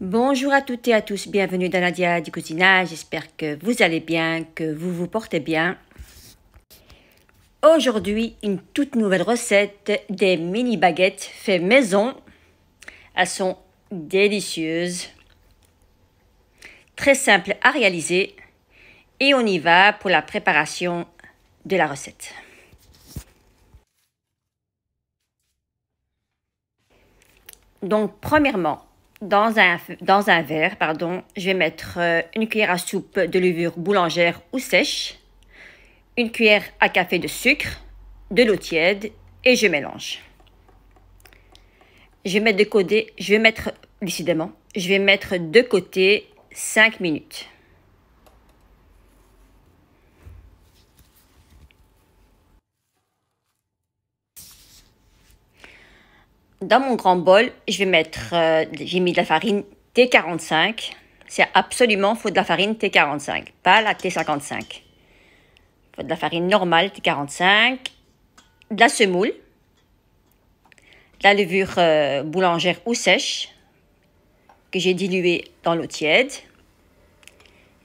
Bonjour à toutes et à tous, bienvenue dans Nadia du cousinage, j'espère que vous allez bien, que vous vous portez bien. Aujourd'hui, une toute nouvelle recette des mini baguettes fait maison. Elles sont délicieuses, très simples à réaliser et on y va pour la préparation de la recette. Donc premièrement, dans un verre, je vais mettre une cuillère à soupe de levure boulangère ou sèche, une cuillère à café de sucre, de l'eau tiède et je mélange. Je vais mettre de côté 5 minutes. Dans mon grand bol, j'ai mis de la farine T45. C'est absolument, faut de la farine T45, pas la T55. Il faut de la farine normale T45, de la semoule, de la levure boulangère ou sèche que j'ai diluée dans l'eau tiède.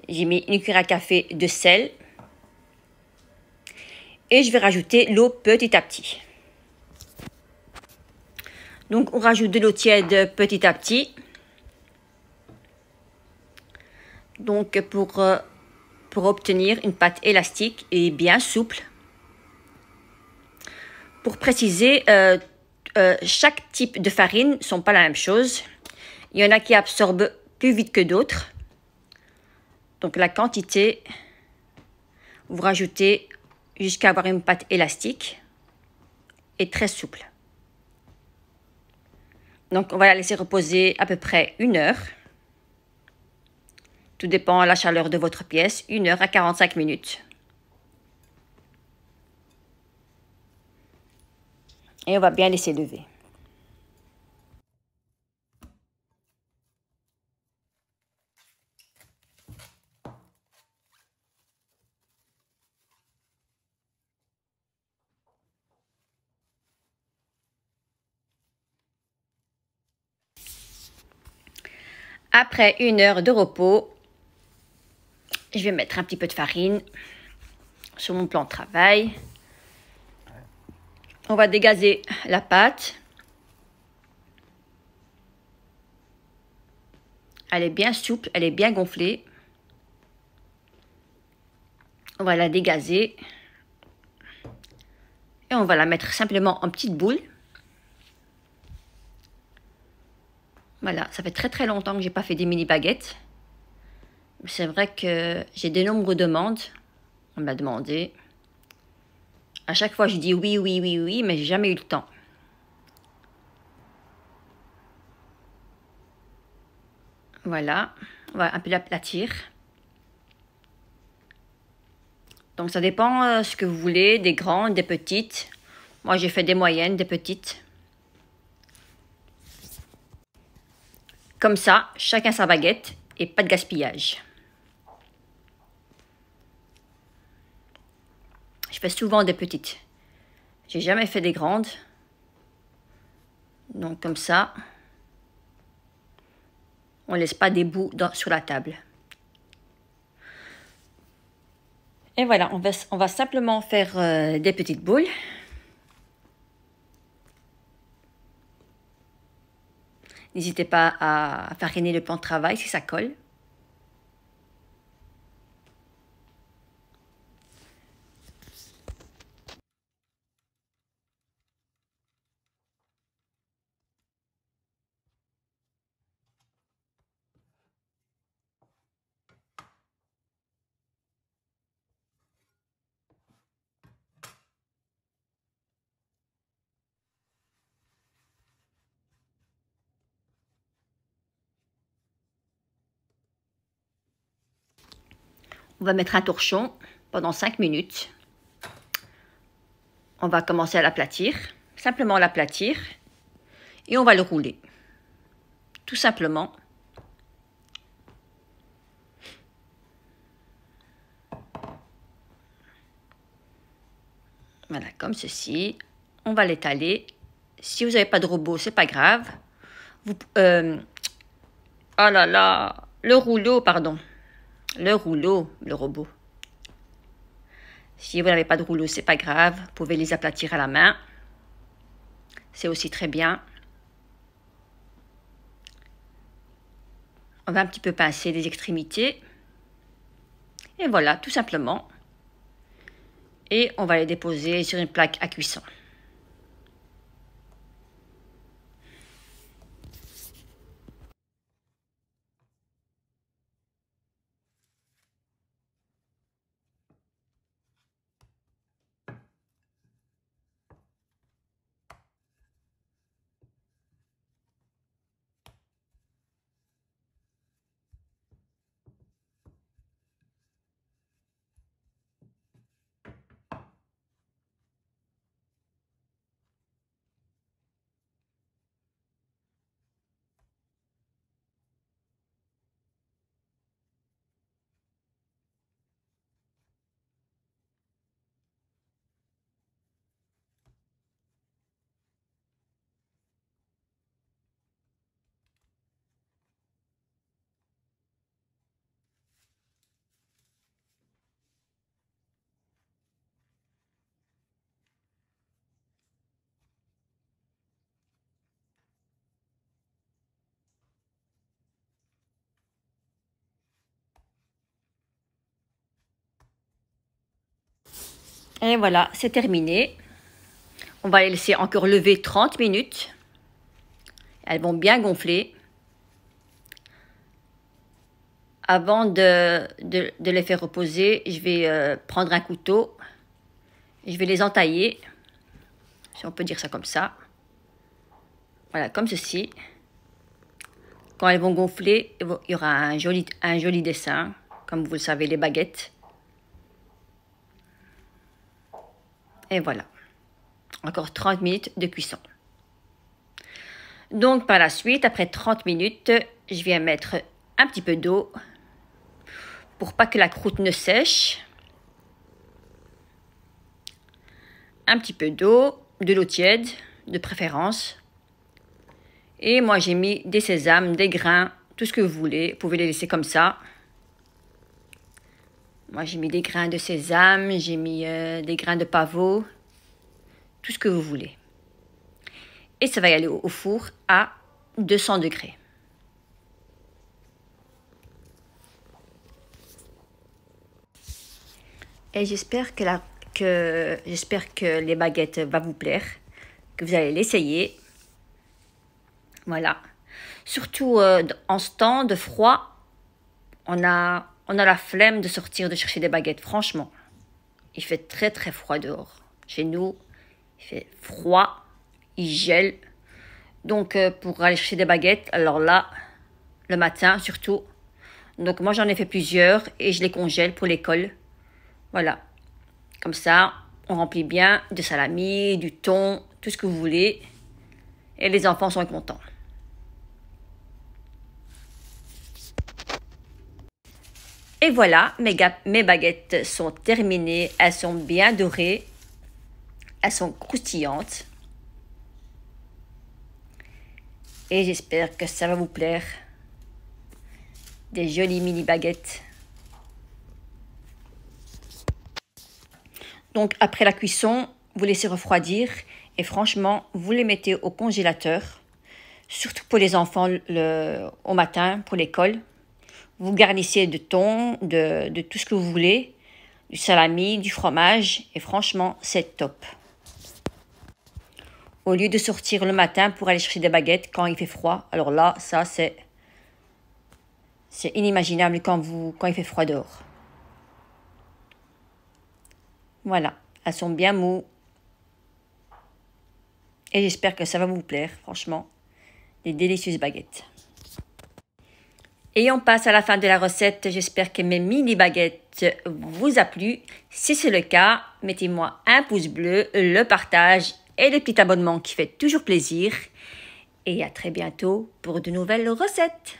J'ai mis une cuillère à café de sel et je vais rajouter l'eau petit à petit. Donc on rajoute de l'eau tiède petit à petit. Donc pour obtenir une pâte élastique et bien souple. Pour préciser, chaque type de farine ne sont pas la même chose. Il y en a qui absorbent plus vite que d'autres. Donc la quantité, vous rajoutez jusqu'à avoir une pâte élastique et très souple. Donc on va la laisser reposer à peu près 1 heure. Tout dépend de la chaleur de votre pièce, 1 heure à 45 minutes. Et on va bien laisser lever. Après 1 heure de repos, je vais mettre un petit peu de farine sur mon plan de travail. On va dégazer la pâte. Elle est bien souple, elle est bien gonflée. On va la dégazer. Et on va la mettre simplement en petites boules. Voilà, ça fait très longtemps que j'ai pas fait des mini baguettes. C'est vrai que j'ai de nombreuses demandes. On m'a demandé. À chaque fois, je dis oui, mais j'ai jamais eu le temps. Voilà, on va un peu l'aplatir. Donc ça dépend ce que vous voulez, des grandes, des petites. Moi j'ai fait des moyennes, des petites. Comme ça, chacun sa baguette et pas de gaspillage. Je fais souvent des petites. J'ai jamais fait des grandes. Donc comme ça, on laisse pas des bouts sur la table. Et voilà, on va simplement faire des petites boules. N'hésitez pas à fariner le plan de travail si ça colle. On va mettre un torchon pendant 5 minutes. On va commencer à l'aplatir, simplement l'aplatir, et on va le rouler. Tout simplement. Voilà, comme ceci. On va l'étaler. Si vous n'avez pas de robot, c'est pas grave. Oh là là, le rouleau, pardon. Le rouleau, le robot. Si vous n'avez pas de rouleau, c'est pas grave. Vous pouvez les aplatir à la main. C'est aussi très bien. On va un petit peu pincer les extrémités. Et voilà, tout simplement. Et on va les déposer sur une plaque à cuisson. Et voilà, c'est terminé. On va les laisser encore lever 30 minutes. Elles vont bien gonfler. Avant de les faire reposer, je vais prendre un couteau. Je vais les entailler, si on peut dire ça comme ça. Voilà, comme ceci. Quand elles vont gonfler, il y aura un joli dessin, comme vous le savez, les baguettes. Et voilà. Encore 30 minutes de cuisson. Donc par la suite, après 30 minutes, je viens mettre un petit peu d'eau pour pas que la croûte ne sèche. Un petit peu d'eau, de l'eau tiède, de préférence. Et moi j'ai mis des sésames, des grains, tout ce que vous voulez. Vous pouvez les laisser comme ça. Moi j'ai mis des grains de sésame, j'ai mis des grains de pavot, tout ce que vous voulez. Et ça va y aller au four à 200 degrés. Et j'espère que les baguettes vont vous plaire, que vous allez l'essayer. Voilà. Surtout en ce temps de froid, on a la flemme de sortir, de chercher des baguettes. Franchement, il fait très très froid dehors. Chez nous, il fait froid, il gèle. Donc pour aller chercher des baguettes, alors là, le matin surtout. Donc moi j'en ai fait plusieurs et je les congèle pour l'école. Voilà. Comme ça, on remplit bien de salami, du thon, tout ce que vous voulez. Et les enfants sont contents. Et voilà, mes baguettes sont terminées. Elles sont bien dorées. Elles sont croustillantes. Et j'espère que ça va vous plaire. Des jolies mini baguettes. Donc après la cuisson, vous laissez refroidir. Et franchement, vous les mettez au congélateur. Surtout pour les enfants au matin, pour l'école. Vous garnissez de thon, de tout ce que vous voulez. Du salami, du fromage. Et franchement, c'est top. Au lieu de sortir le matin pour aller chercher des baguettes quand il fait froid. Alors là, ça c'est inimaginable quand il fait froid dehors. Voilà, elles sont bien mous. Et j'espère que ça va vous plaire, franchement. Des délicieuses baguettes. Et on passe à la fin de la recette. J'espère que mes mini baguettes vous a plu. Si c'est le cas, mettez-moi un pouce bleu, le partage et le petit abonnement qui fait toujours plaisir. Et à très bientôt pour de nouvelles recettes.